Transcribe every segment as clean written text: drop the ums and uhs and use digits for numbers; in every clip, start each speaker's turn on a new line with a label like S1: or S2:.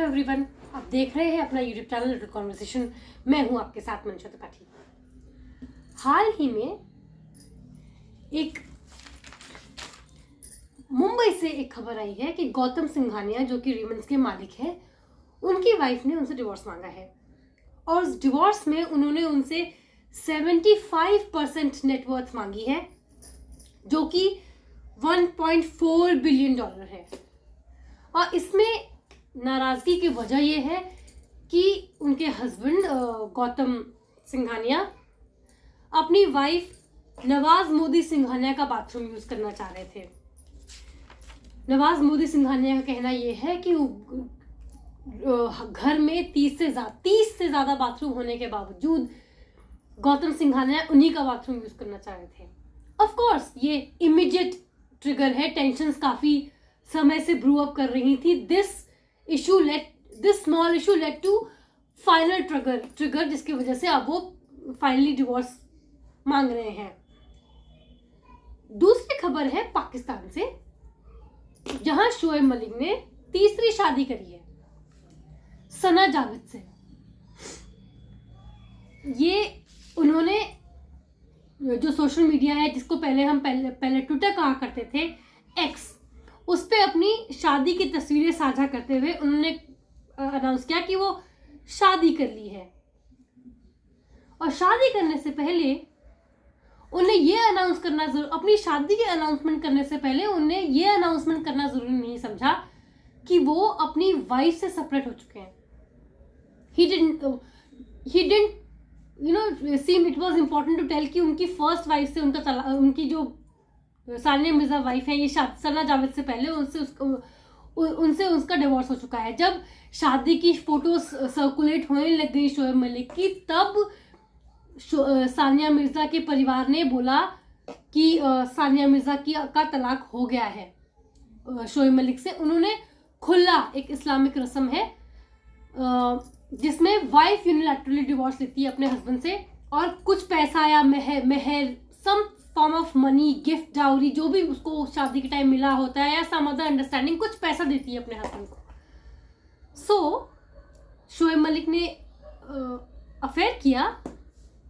S1: Everyone, आप देख रहे हैं अपना यूट्यूब चैनल लिटिल कॉन्वर्सेशन। मैं हूं आपके साथ मंशा त्रिपाठी। हाल ही में एक मुंबई से एक खबर आई है कि गौतम सिंघानिया जो कि रेमंड्स के मालिक हैं, उनकी वाइफ ने उनसे डिवोर्स मांगा है और उस डिवोर्स में उन्होंने उनसे 75% नेटवर्थ मांगी है, जो कि $1.4 बिलियन है। और इसमें नाराजगी की वजह यह है कि उनके हस्बैंड गौतम सिंघानिया अपनी वाइफ नवाज मोदी सिंघानिया का बाथरूम यूज करना चाह रहे थे। नवाज मोदी सिंघानिया का कहना यह है कि घर में 30 से ज्यादा बाथरूम होने के बावजूद गौतम सिंघानिया उन्हीं का बाथरूम यूज करना चाह रहे थे। ऑफ कोर्स ये इमीडिएट ट्रिगर है, टेंशंस काफी समय से ब्रू अप कर रही थी। This small issue led to final trigger जिसकी वजह से अब वो फाइनली डिवोर्स मांग रहे हैं। दूसरी खबर है पाकिस्तान से, जहां शोएब मलिक ने तीसरी शादी करी है सना जावेद से। ये उन्होंने जो सोशल मीडिया है, जिसको पहले ट्विटर कहा करते थे, एक्स, उस पे अपनी शादी की तस्वीरें साझा करते हुए उन्होंने अनाउंस किया कि वो शादी कर ली है। और शादी करने से पहले उन्हें ये अनाउंस करना अपनी शादी के अनाउंसमेंट करने से पहले उन्हें ये अनाउंसमेंट करना जरूरी नहीं समझा कि वो अपनी वाइफ से सेपरेट हो चुके हैं। he didn't seem it was important to tell कि उनकी फर्स्ट वाइफ से उनकी जो सानिया मिर्जा वाइफ है, ये सना जावेद से पहले उनसे उसका डिवोर्स हो चुका है। जब शादी की फोटोज सर्कुलेट होने लग गई शोएब मलिक की, तब सानिया मिर्जा के परिवार ने बोला कि सानिया मिर्जा का तलाक हो गया है शोएब मलिक से। उन्होंने खुला, एक इस्लामिक रस्म है जिसमें वाइफ यूनिलैटरली डिवोर्स लेती है अपने हस्बैंड से और कुछ पैसा या मेहर some form of money, gift, dowry, जो भी उसको शादी के टाइम मिला होता है या सम अदर अंडरस्टैंडिंग, कुछ पैसा देती है अपने हस्बैंड को। सो शोएब मलिक ने अफेयर किया,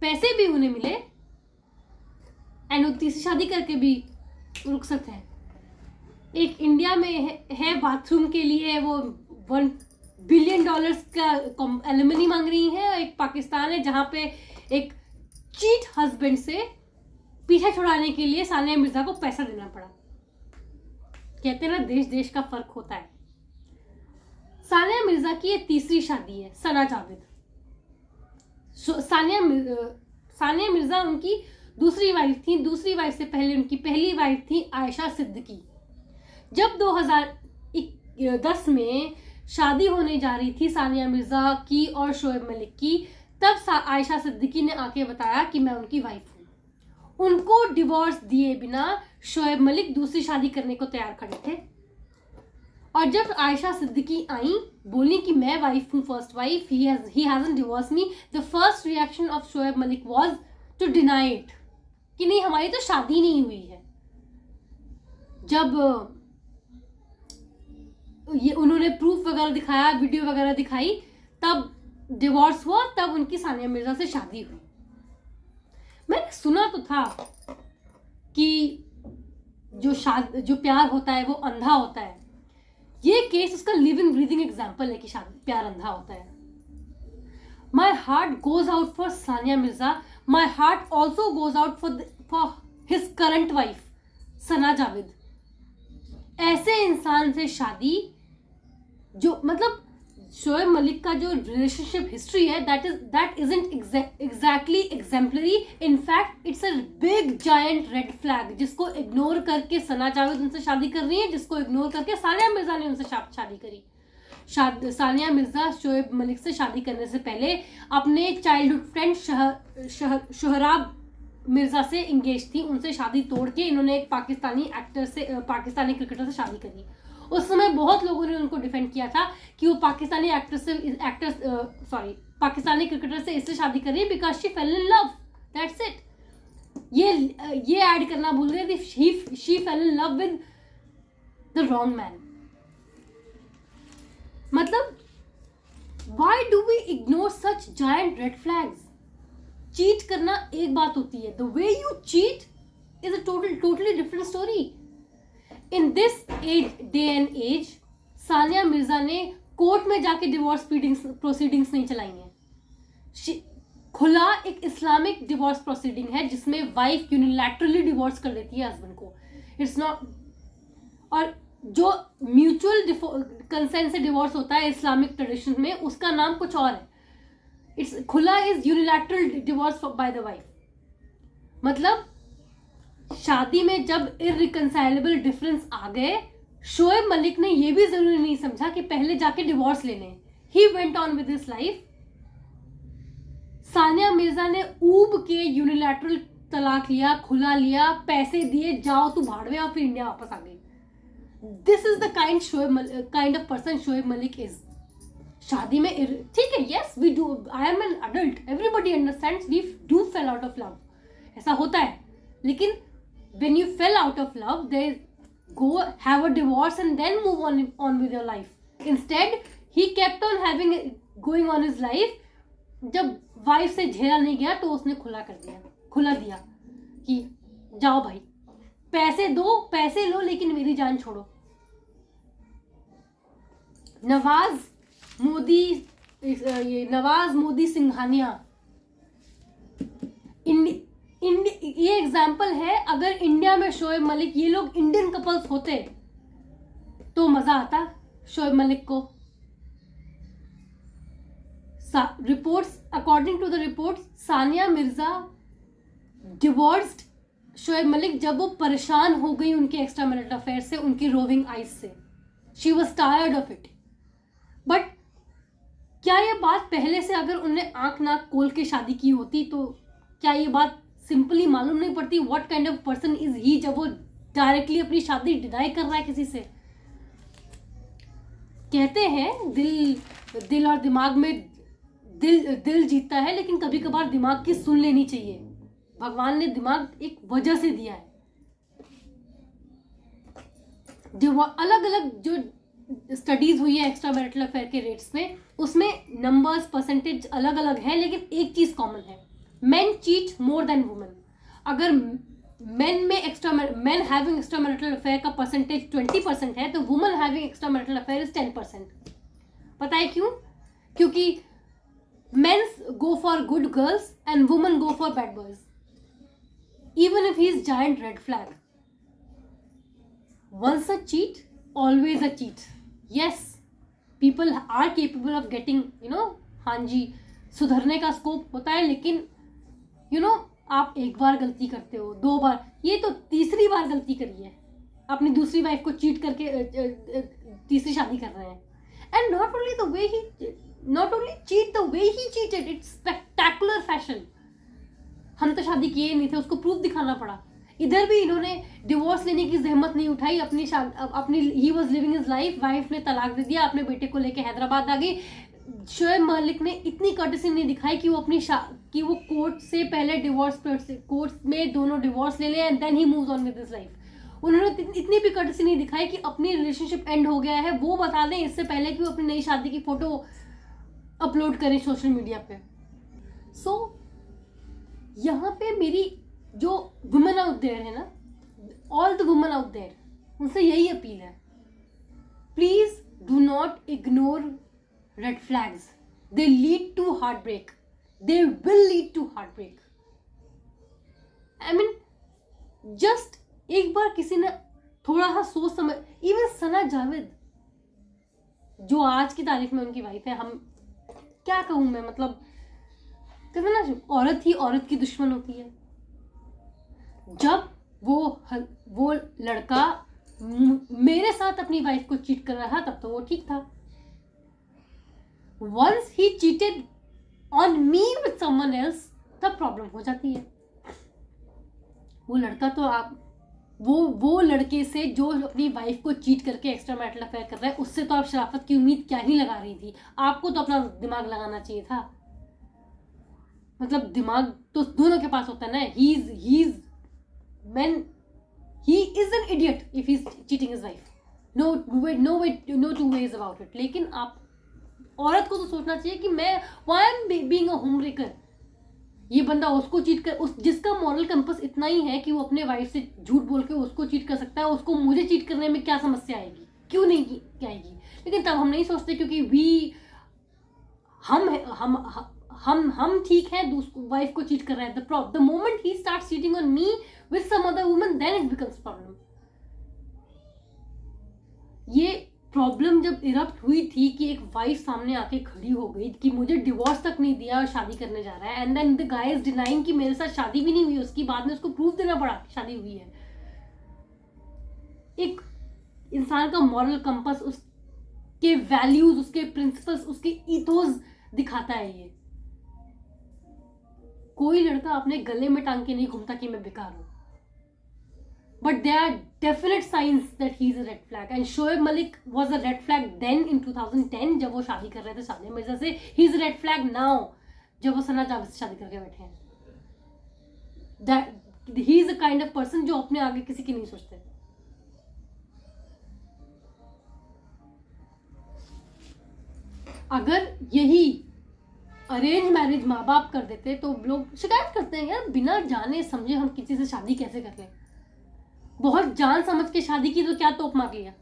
S1: पैसे भी उन्हें मिले एंड वो तीसरी शादी करके भी रुखसत है। एक इंडिया में है बाथरूम के लिए वो $1 बिलियन का एलिमनी मांग रही है। एक पाकिस्तान है जहां पे एक चीट हस्बैंड से पीछे छुड़ाने के लिए सानिया मिर्जा को पैसा देना पड़ा। कहते हैं ना, देश देश का फर्क होता है। सानिया मिर्जा की ये तीसरी शादी है सना जावेद। सानिया मिर्जा उनकी दूसरी वाइफ थी। दूसरी वाइफ से पहले उनकी पहली वाइफ थी आयशा सिद्दीकी। जब 2010 में शादी होने जा रही थी सानिया मिर्जा की और शोएब मलिक की, तब आयशा सिद्दीकी ने आके बताया कि मैं उनकी वाइफ हूँ। उनको डिवोर्स दिए बिना शोएब मलिक दूसरी शादी करने को तैयार खड़े थे। और जब आयशा सिद्दीकी आई, बोली कि मैं वाइफ हूँ, first wife, he hasn't divorced me, the first reaction of Shoaib Malik was to deny it, कि नहीं, हमारी तो शादी नहीं हुई है। जब ये उन्होंने प्रूफ वगैरह दिखाया, वीडियो वगैरह दिखाई, तब डिवोर्स हुआ, तब उनकी सानिया मिर्जा से शादी हुई। मैंने सुना तो था कि जो प्यार होता है वो अंधा होता है। ये केस उसका लिविंग ब्रीदिंग एग्जाम्पल है कि प्यार अंधा होता है। My heart goes out for Sania Mirza. My heart also goes out for his current wife Sana Javed. ऐसे इंसान से शादी, जो मतलब शोएब मलिक का जो रिलेशनशिप हिस्ट्री है, that isn't exactly exemplary. In fact, it's a big giant red flag, जिसको इग्नोर करके सना जावेद उनसे शादी कर रही है, जिसको इग्नोर करके सानिया मिर्जा ने उनसे शादी करी। सानिया मिर्जा शोएब मलिक से शादी करने से पहले अपने चाइल्डहुड फ्रेंड शोहराब मिर्जा से इंगेज थी। उनसे शादी तोड़ के इन्होंने एक पाकिस्तानी क्रिकेटर से शादी करी। उस समय बहुत लोगों ने उनको डिफेंड किया था कि वो पाकिस्तानी क्रिकेटर से इससे शादी कर रही है because she fail in love, that's it. ये ऐड करना भूल गए थी, she fail in love with the wrong man. मतलब Why do we ignore such giant red flags? Cheat करना एक बात होती है, the way you cheat is a totally different story. In this day and age, Sania Mirza ने court में जाके divorce proceedings नहीं चलाई हैं. खुला एक इस्लामिक डिवोर्स प्रोसीडिंग है जिसमें वाइफ यूनिलैटरली डिवोर्स कर देती है हस्बैंड को. इट्स नॉट, और जो म्यूचुअल कंसेंट से डिवोर्स होता है इस्लामिक ट्रेडिशन में, उसका नाम कुछ और है. इट्स खुला is unilateral divorce by the wife. मतलब शादी में जब इररिकंसाइलेबल डिफरेंस आ गए, शोएब मलिक ने यह भी जरूरी नहीं समझा कि पहले जाके डिवोर्स ले लें. He went on with his life. Sania Mirza ने ऊब के यूनिलैटरल तलाक लिया, खुला लिया, पैसे दिए, जाओ तू भाड़वे, और फिर इंडिया वापस आ गई. This is the kind of person Shoaib Malik is. शादी में ठीक है, yes we do, I am an adult, everybody understands, we do fall out of love, ऐसा होता है. लेकिन when you fell out of love, they go have a divorce and then move on with your life. Instead, he kept on going on his life. जब wife से झेला नहीं गया तो उसने खुला दिया कि जाओ भाई, पैसे दो, पैसे लो, लेकिन मेरी जान छोड़ो. नवाज मोदी सिंघानिया, ये एग्जाम्पल है. अगर इंडिया में शोएब मलिक, ये लोग इंडियन कपल्स होते तो मजा आता शोएब मलिक को. Reports, according to the reports, Sania Mirza divorced Shoaib Malik जब वो परेशान हो गई उनके एक्स्ट्रा मैरिटल अफेयर से, उनकी रोविंग आइज से. She was tired of it. But क्या ये बात पहले से, अगर उनने आंख नाक खोल के शादी की होती, तो क्या ये बात सिंपली मालूम नहीं पड़ती what kind of person is he, जब वो डायरेक्टली अपनी शादी डिनाई कर रहा है किसी से. कहते हैं दिल और दिमाग में दिल जीतता है, लेकिन कभी कभार दिमाग की सुन लेनी चाहिए. भगवान ने दिमाग एक वजह से दिया है. जो अलग अलग जो स्टडीज हुई है एक्स्ट्रा मैरिटल अफेयर के रेट्स में, उसमें नंबर्स, परसेंटेज अलग अलग है, लेकिन एक चीज कॉमन है, men cheat more than women. अगर men having extramarital affair का परसेंटेज 20% है, तो women having extramarital affair is 10%. पता है क्यों? क्योंकि men go for good girls and women go for bad boys. Even if he is giant red flag. Once a cheat, always a cheat. Yes, people are capable of getting, हाँ जी, सुधरने का scope होता है, लेकिन आप एक बार गलती करते हो, 2 बार, ये तो तीसरी बार गलती करी है, अपनी दूसरी वाइफ को चीट करके तीसरी शादी कर रहे हैं. And not only cheat, the way he cheated, it's spectacular fashion. हम तो शादी किए नहीं थे, उसको प्रूफ दिखाना पड़ा. इधर भी इन्होंने डिवोर्स लेने की जहमत नहीं उठाई. अपनी he was living his life, wife ने तलाक दे दिया, अपने बेटे को लेके हैदराबाद आ गई. शोएब मलिक ने इतनी कर्टसी नहीं दिखाई कि वो कोर्ट से पहले कोर्ट में दोनों डिवोर्स ले लें and then he moves on with his life. उन्होंने इतनी भी कर्टसी नहीं दिखाई कि अपनी रिलेशनशिप एंड हो गया है वो बता दें इससे पहले कि वो अपनी नई शादी की फोटो अपलोड करें सोशल मीडिया पे. सो यहाँ पे मेरी जो वुमेन आउट देयर है ना, all the women out there, उनसे यही अपील है, please do not ignore red flags. They lead to heartbreak. They will lead to heartbreak. I mean, just एक बार किसी ने थोड़ा सा सोच समझ, इवन सना जावेद जो आज की तारीख में उनकी वाइफ है, हम क्या कहूँ मैं, मतलब कहते ना, औरत ही औरत की दुश्मन होती है. जब वो लड़का मेरे साथ अपनी वाइफ को चीट कर रहा था, तब तो वो ठीक था. Once he cheated on me with someone else, तब प्रॉब्लम हो जाती है. वो लड़का तो वो लड़के से जो अपनी वाइफ को चीट करके एक्स्ट्रा मैरिटल अफेयर कर रहा है, उससे तो आप शराफत की उम्मीद क्या ही लगा रही थी. आपको तो अपना दिमाग लगाना चाहिए था. मतलब दिमाग तो दोनों के पास होता है ना. he is an idiot if he's cheating his wife. No two ways about it. लेकिन आप औरत को तो सोचना चाहिए कि मैं why am being a home breaker. ये बंदा उसको चीट कर, उस जिसका मॉरल कंपास इतना ही है कि वो अपने वाइफ से झूठ बोल के उसको चीट कर सकता है, उसको मुझे चीट करने में क्या समस्या आएगी, क्यों नहीं क्या आएगी। लेकिन तब हम नहीं सोचते, क्योंकि हम ठीक है, वाइफ को चीट कर रहे हैं। The moment he start cheating on me with some other woman, then it becomes problem. ये प्रॉब्लम जब इरप्ट हुई थी कि एक वाइफ सामने आके खड़ी हो गई कि मुझे डिवोर्स तक नहीं दिया और शादी करने जा रहा है, and then the guy is denying कि मेरे साथ शादी भी नहीं हुई, उसकी बाद में उसको प्रूफ देना पड़ा शादी हुई है। एक इंसान का मॉरल कंपास, उसके वैल्यूज, उसके प्रिंसिपल्स, उसके ईथोस दिखाता है। ये कोई लड़का अपने गले में टांग के नहीं घूमता कि मैं बेकार हूं, but there are definite signs that he's a red flag, and Shoaib Malik was a red flag then in 2010 जब वो शादी कर रहे थे सानिया मिर्जा से। he's a red flag now जब वो सना जावेद से शादी करके बैठे हैं। that he is a kind of person जो अपने आगे किसी की नहीं सोचते। अगर यही अरेंज मैरिज माँ बाप कर देते तो लोग शिकायत करते हैं, यार बिना जाने समझे हम किसी से शादी कैसे कर लें। बहुत जान समझ के शादी की तो क्या तोप मार लिया,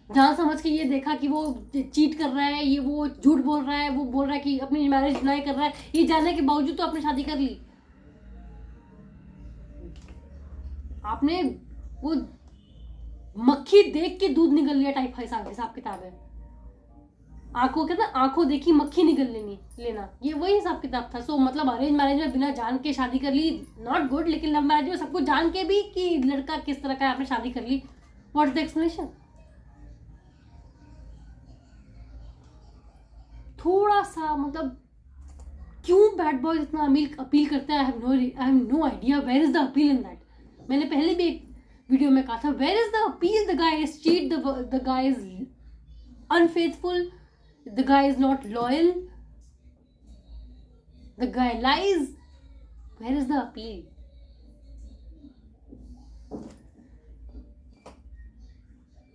S1: जान समझ के ये देखा कि वो चीट कर रहा है, ये वो झूठ बोल रहा है, वो बोल रहा है कि अपनी मैरिज डिनाई कर रहा है, ये जानने के बावजूद तो आपने शादी कर ली। आपने वो मक्खी देख के दूध निगल लिया टाइप हिसाब किताब है। आंखों कहते आंखों देखी मक्खी निगल लेना, ये वही हिसाब किताब था। सो मतलब अरेंज मैरिज में बिना जान के शादी कर ली, नॉट गुड। लेकिन लव मैरिज में सबको जान के भी कि लड़का किस तरह का है, आपने शादी कर ली, व्हाट इज द एक्सप्लेनेशन। थोड़ा सा मतलब क्यों बैड बॉयज इतना अपील करते हैं, I have no idea where is the appeal in that. मैंने पहले भी एक वीडियो में कहा था, where is the appeal, the guy is cheat, the guy is unfaithful, the guy is not loyal, the guy lies, where is the appeal?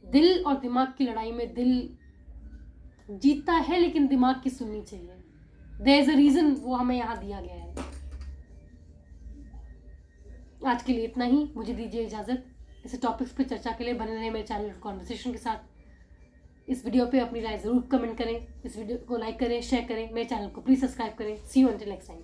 S1: दिल और दिमाग की लड़ाई में दिल जीतता है, लेकिन दिमाग की सुननी चाहिए। there is a reason वो हमें यहां दिया गया है। आज के लिए इतना ही, मुझे दीजिए इजाजत। इस टॉपिक्स पे चर्चा के लिए बने रहे मेरे चैनल कॉन्वर्सेशन के साथ। इस वीडियो पे अपनी राय जरूर कमेंट करें, इस वीडियो को लाइक करें, शेयर करें, मेरे चैनल को प्लीज सब्सक्राइब करें। सी यू अंटिल नेक्स्ट टाइम।